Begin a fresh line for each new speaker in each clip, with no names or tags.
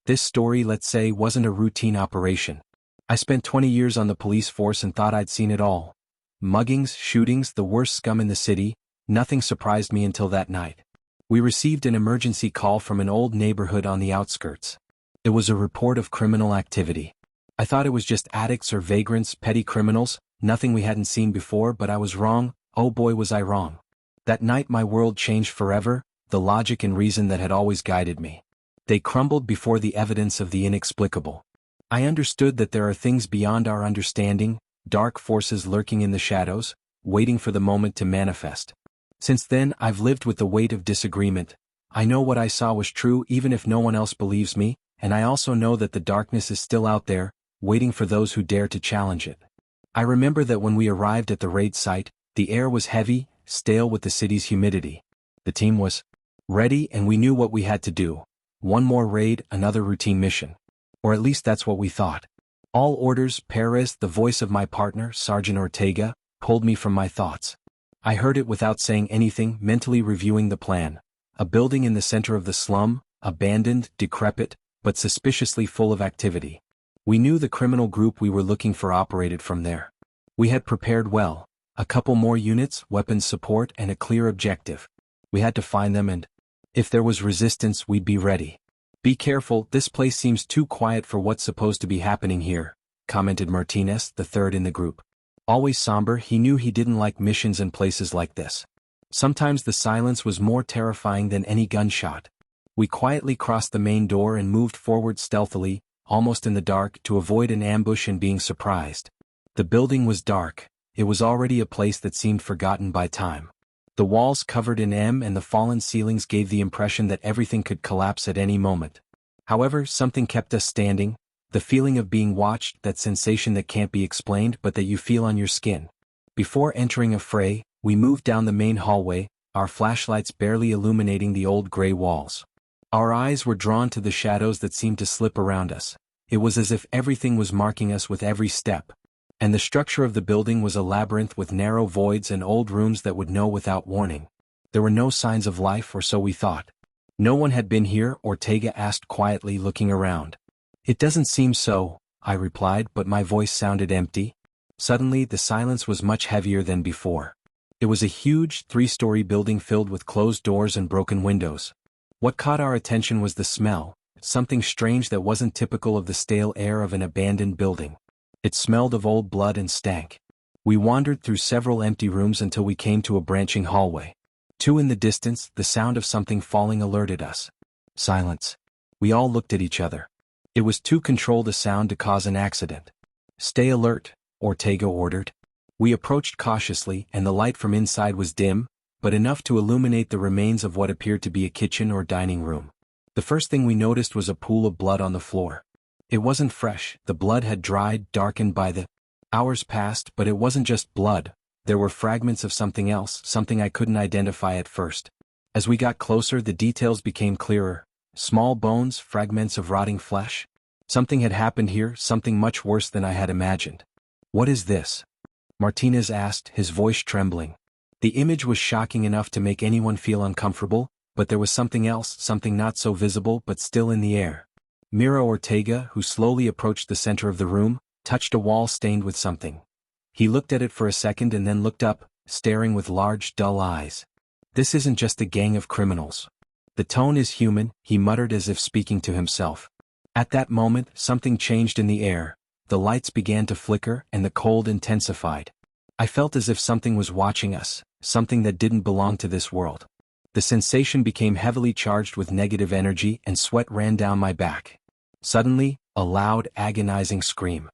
This story, let's say, wasn't a routine operation. I spent 20 years on the police force and thought I'd seen it all. Muggings, shootings, the worst scum in the city. Nothing surprised me until that night. We received an emergency call from an old neighborhood on the outskirts. It was a report of criminal activity. I thought it was just addicts or vagrants, petty criminals, nothing we hadn't seen before, but I was wrong. Oh boy, was I wrong. That night my world changed forever, the logic and reason that had always guided me. They crumbled before the evidence of the inexplicable. I understood that there are things beyond our understanding, dark forces lurking in the shadows, waiting for the moment to manifest. Since then, I've lived with the weight of disagreement. I know what I saw was true even if no one else believes me, and I also know that the darkness is still out there, waiting for those who dare to challenge it. I remember that when we arrived at the raid site, the air was heavy, stale with the city's humidity. The team was ready and we knew what we had to do. One more raid, another routine mission. Or at least that's what we thought. All orders, Perez, the voice of my partner, Sergeant Ortega, pulled me from my thoughts. I heard it without saying anything, mentally reviewing the plan. A building in the center of the slum, abandoned, decrepit, but suspiciously full of activity. We knew the criminal group we were looking for operated from there. We had prepared well. A couple more units, weapons support, and a clear objective. We had to find them and, if there was resistance, we'd be ready. Be careful, this place seems too quiet for what's supposed to be happening here, commented Martinez, the third in the group. Always somber, he knew he didn't like missions in places like this. Sometimes the silence was more terrifying than any gunshot. We quietly crossed the main door and moved forward stealthily, almost in the dark, to avoid an ambush and being surprised. The building was dark. It was already a place that seemed forgotten by time. The walls covered in and the fallen ceilings gave the impression that everything could collapse at any moment. However, something kept us standing, the feeling of being watched, that sensation that can't be explained but that you feel on your skin. Before entering a fray, we moved down the main hallway, our flashlights barely illuminating the old gray walls. Our eyes were drawn to the shadows that seemed to slip around us. It was as if everything was marking us with every step. And the structure of the building was a labyrinth with narrow voids and old rooms that would know without warning. There were no signs of life, or so we thought. No one had been here, Ortega asked quietly, looking around. It doesn't seem so, I replied, but my voice sounded empty. Suddenly, the silence was much heavier than before. It was a huge, 3-story building filled with closed doors and broken windows. What caught our attention was the smell, something strange that wasn't typical of the stale air of an abandoned building. It smelled of old blood and stank. We wandered through several empty rooms until we came to a branching hallway. 2 in the distance, the sound of something falling alerted us. Silence. We all looked at each other. It was too controlled a sound to cause an accident. Stay alert, Ortega ordered. We approached cautiously, and the light from inside was dim, but enough to illuminate the remains of what appeared to be a kitchen or dining room. The first thing we noticed was a pool of blood on the floor. It wasn't fresh, the blood had dried, darkened by the hours passed, but it wasn't just blood. There were fragments of something else, something I couldn't identify at first. As we got closer, the details became clearer. Small bones, fragments of rotting flesh. Something had happened here, something much worse than I had imagined. What is this? Martinez asked, his voice trembling. The image was shocking enough to make anyone feel uncomfortable, but there was something else, something not so visible but still in the air. Mira Ortega, who slowly approached the center of the room, touched a wall stained with something. He looked at it for a second and then looked up, staring with large, dull eyes. This isn't just a gang of criminals. The tone is human, he muttered as if speaking to himself. At that moment, something changed in the air. The lights began to flicker and the cold intensified. I felt as if something was watching us, something that didn't belong to this world. The sensation became heavily charged with negative energy and sweat ran down my back. Suddenly, a loud, agonizing scream.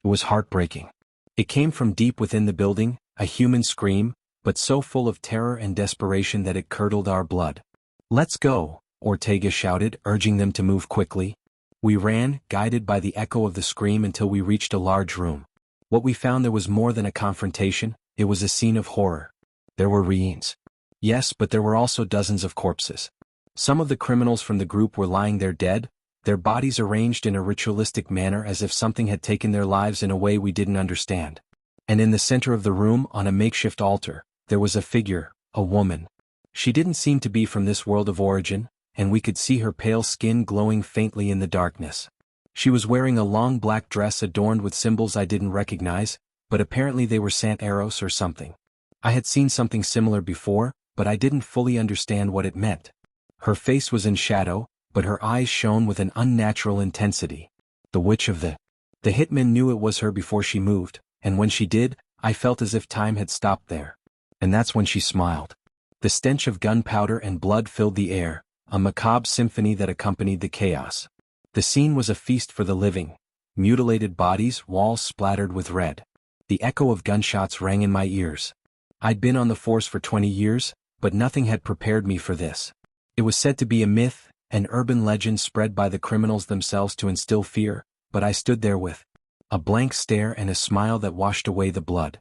It was heartbreaking. It came from deep within the building, a human scream, but so full of terror and desperation that it curdled our blood. Let's go, Ortega shouted, urging them to move quickly. We ran, guided by the echo of the scream until we reached a large room. What we found there was more than a confrontation, it was a scene of horror. There were reins. Yes, but there were also dozens of corpses. Some of the criminals from the group were lying there dead, their bodies arranged in a ritualistic manner as if something had taken their lives in a way we didn't understand. And in the center of the room, on a makeshift altar, there was a figure, a woman. She didn't seem to be from this world of origin, and we could see her pale skin glowing faintly in the darkness. She was wearing a long black dress adorned with symbols I didn't recognize, but apparently they were Sant Eros or something. I had seen something similar before, but I didn't fully understand what it meant. Her face was in shadow, but her eyes shone with an unnatural intensity. The Witch of the hitman knew it was her before she moved, and when she did, I felt as if time had stopped there. And that's when she smiled. The stench of gunpowder and blood filled the air, a macabre symphony that accompanied the chaos. The scene was a feast for the living. Mutilated bodies, walls splattered with red. The echo of gunshots rang in my ears. I'd been on the force for 20 years, but nothing had prepared me for this. It was said to be a myth, an urban legend spread by the criminals themselves to instill fear, but I stood there with a blank stare and a smile that washed away the blood.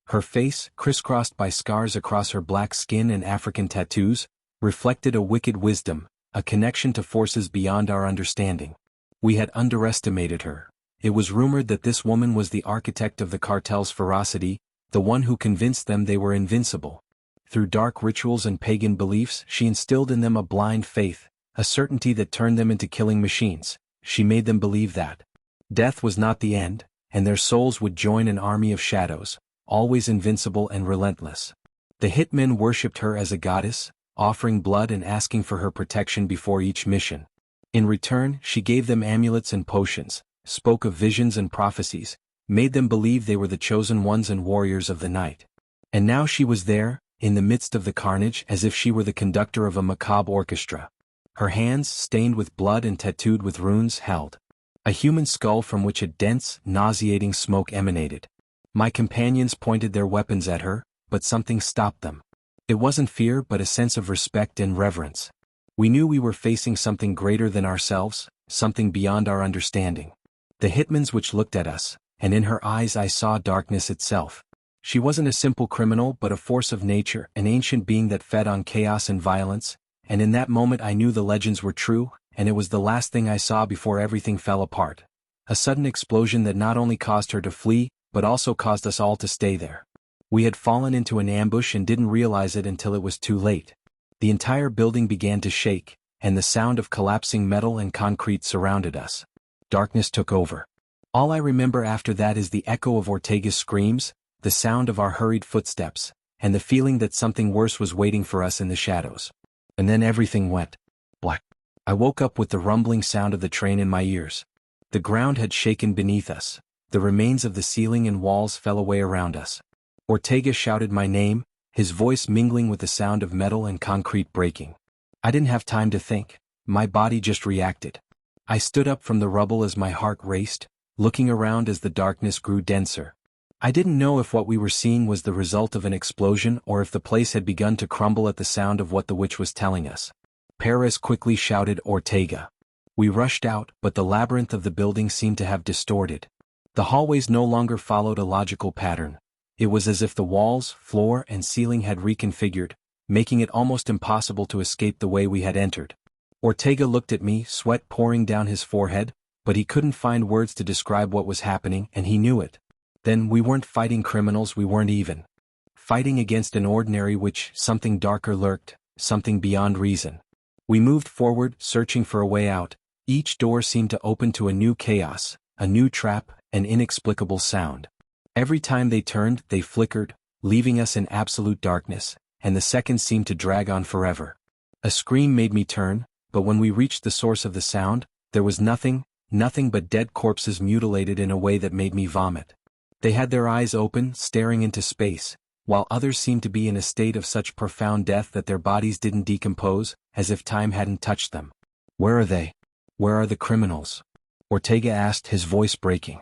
Her face, crisscrossed by scars across her black skin and African tattoos, reflected a wicked wisdom, a connection to forces beyond our understanding. We had underestimated her. It was rumored that this woman was the architect of the cartel's ferocity, the one who convinced them they were invincible. Through dark rituals and pagan beliefs, she instilled in them a blind faith, a certainty that turned them into killing machines. She made them believe that death was not the end, and their souls would join an army of shadows, always invincible and relentless. The hitmen worshipped her as a goddess, offering blood and asking for her protection before each mission. In return, she gave them amulets and potions, spoke of visions and prophecies, made them believe they were the chosen ones and warriors of the night. And now she was there, in the midst of the carnage, as if she were the conductor of a macabre orchestra. Her hands, stained with blood and tattooed with runes, held a human skull from which a dense, nauseating smoke emanated. My companions pointed their weapons at her, but something stopped them. It wasn't fear but a sense of respect and reverence. We knew we were facing something greater than ourselves, something beyond our understanding. The hitmans which looked at us, and in her eyes I saw darkness itself. She wasn't a simple criminal but a force of nature, an ancient being that fed on chaos and violence, and in that moment I knew the legends were true, and it was the last thing I saw before everything fell apart. A sudden explosion that not only caused her to flee, but also caused us all to stay there. We had fallen into an ambush and didn't realize it until it was too late. The entire building began to shake, and the sound of collapsing metal and concrete surrounded us. Darkness took over. All I remember after that is the echo of Ortega's screams, the sound of our hurried footsteps, and the feeling that something worse was waiting for us in the shadows. And then everything went black. I woke up with the rumbling sound of the train in my ears. The ground had shaken beneath us. The remains of the ceiling and walls fell away around us. Ortega shouted my name, his voice mingling with the sound of metal and concrete breaking. I didn't have time to think. My body just reacted. I stood up from the rubble as my heart raced, looking around as the darkness grew denser. I didn't know if what we were seeing was the result of an explosion or if the place had begun to crumble at the sound of what the witch was telling us. Perez quickly shouted Ortega. We rushed out, but the labyrinth of the building seemed to have distorted. The hallways no longer followed a logical pattern. It was as if the walls, floor, and ceiling had reconfigured, making it almost impossible to escape the way we had entered. Ortega looked at me, sweat pouring down his forehead, but he couldn't find words to describe what was happening, and he knew it. Then we weren't fighting criminals, we weren't even fighting against an ordinary witch. Something darker lurked, something beyond reason. We moved forward, searching for a way out. Each door seemed to open to a new chaos, a new trap, an inexplicable sound. Every time they turned, they flickered, leaving us in absolute darkness, and the seconds seemed to drag on forever. A scream made me turn, but when we reached the source of the sound, there was nothing but dead corpses mutilated in a way that made me vomit. They had their eyes open, staring into space, while others seemed to be in a state of such profound death that their bodies didn't decompose, as if time hadn't touched them. Where are they? Where are the criminals? Ortega asked, his voice breaking.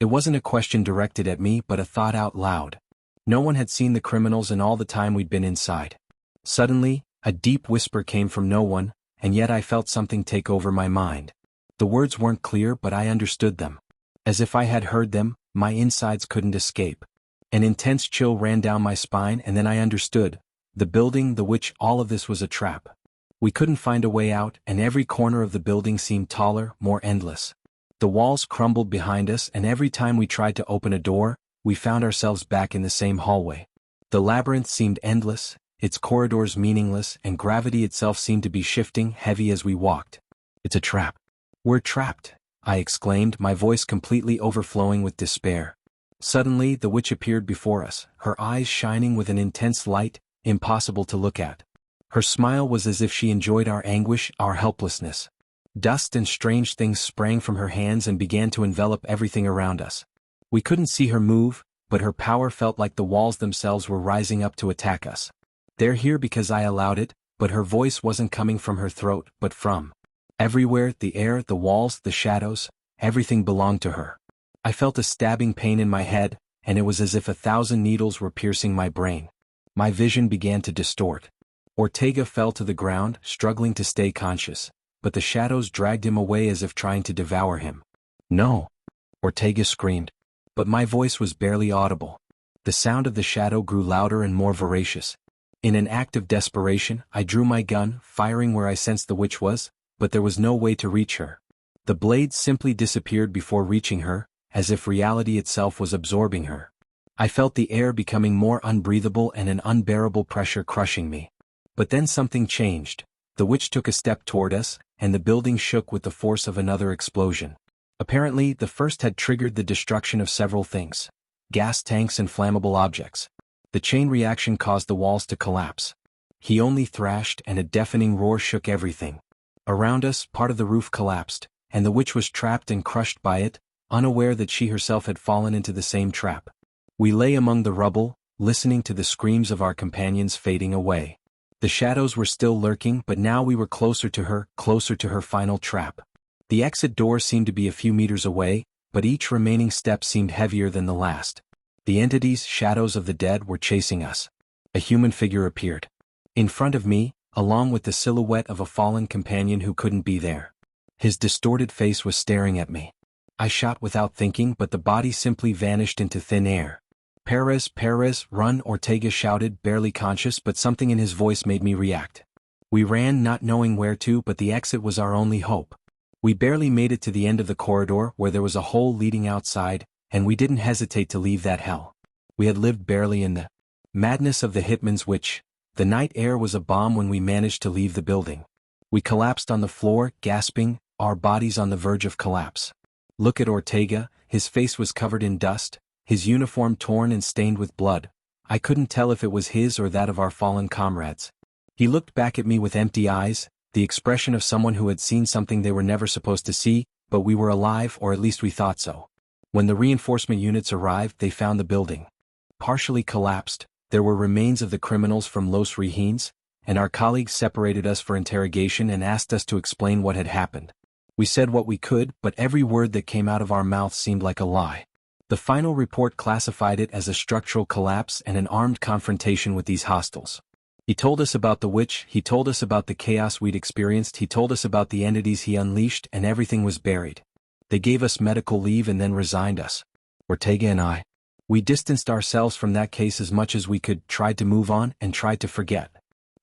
It wasn't a question directed at me but a thought out loud. No one had seen the criminals in all the time we'd been inside. Suddenly, a deep whisper came from no one, and yet I felt something take over my mind. The words weren't clear but I understood them. As if I had heard them, my insides couldn't escape. An intense chill ran down my spine and then I understood. The building, the witch, all of this was a trap. We couldn't find a way out, and every corner of the building seemed taller, more endless. The walls crumbled behind us, and every time we tried to open a door, we found ourselves back in the same hallway. The labyrinth seemed endless. its corridors meaningless, and gravity itself seemed to be shifting, heavy as we walked. It's a trap. We're trapped, I exclaimed, my voice completely overflowing with despair. Suddenly, the witch appeared before us, her eyes shining with an intense light, impossible to look at. Her smile was as if she enjoyed our anguish, our helplessness. Dust and strange things sprang from her hands and began to envelop everything around us. We couldn't see her move, but her power felt like the walls themselves were rising up to attack us. They're here because I allowed it, but her voice wasn't coming from her throat, but from everywhere, the air, the walls, the shadows, everything belonged to her. I felt a stabbing pain in my head, and it was as if 1,000 needles were piercing my brain. My vision began to distort. Ortega fell to the ground, struggling to stay conscious, but the shadows dragged him away as if trying to devour him. No! Ortega screamed. But my voice was barely audible. The sound of the shadow grew louder and more voracious. In an act of desperation, I drew my gun, firing where I sensed the witch was, but there was no way to reach her. The blade simply disappeared before reaching her, as if reality itself was absorbing her. I felt the air becoming more unbreathable and an unbearable pressure crushing me. But then something changed. The witch took a step toward us, and the building shook with the force of another explosion. Apparently, the first had triggered the destruction of several things: gas tanks and flammable objects. The chain reaction caused the walls to collapse. He only thrashed, and a deafening roar shook everything. Around us, part of the roof collapsed, and the witch was trapped and crushed by it, unaware that she herself had fallen into the same trap. We lay among the rubble, listening to the screams of our companions fading away. The shadows were still lurking, but now we were closer to her final trap. The exit door seemed to be a few meters away, but each remaining step seemed heavier than the last. The entities, shadows of the dead, were chasing us. A human figure appeared in front of me, along with the silhouette of a fallen companion who couldn't be there. His distorted face was staring at me. I shot without thinking, but the body simply vanished into thin air. Perez, run!" Ortega shouted, barely conscious, but something in his voice made me react. We ran, not knowing where to, but the exit was our only hope. We barely made it to the end of the corridor, where there was a hole leading outside, and we didn't hesitate to leave that hell. We had lived barely in the madness of the Hitman's witch. The night air was a bomb when we managed to leave the building. We collapsed on the floor, gasping, our bodies on the verge of collapse. Look at Ortega, his face was covered in dust, his uniform torn and stained with blood. I couldn't tell if it was his or that of our fallen comrades. He looked back at me with empty eyes, the expression of someone who had seen something they were never supposed to see, but we were alive, or at least we thought so. When the reinforcement units arrived, they found the building partially collapsed. There were remains of the criminals from Los Regines, and our colleagues separated us for interrogation and asked us to explain what had happened. We said what we could, but every word that came out of our mouths seemed like a lie. The final report classified it as a structural collapse and an armed confrontation with these hostiles. He told us about the witch, he told us about the chaos we'd experienced, he told us about the entities he unleashed, and everything was buried. They gave us medical leave and then resigned us. Ortega and I. We distanced ourselves from that case as much as we could, tried to move on, and tried to forget.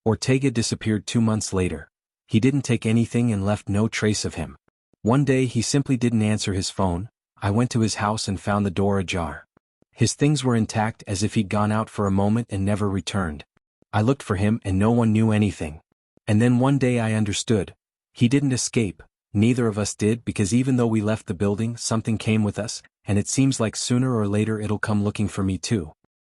Ortega disappeared 2 months later. He didn't take anything and left no trace of him. One day he simply didn't answer his phone. I went to his house and found the door ajar. His things were intact, as if he'd gone out for a moment and never returned. I looked for him and no one knew anything. And then one day I understood. He didn't escape. Neither of us did, because even though we left the building, something came with us, and it seems like sooner or later it'll come looking for me too.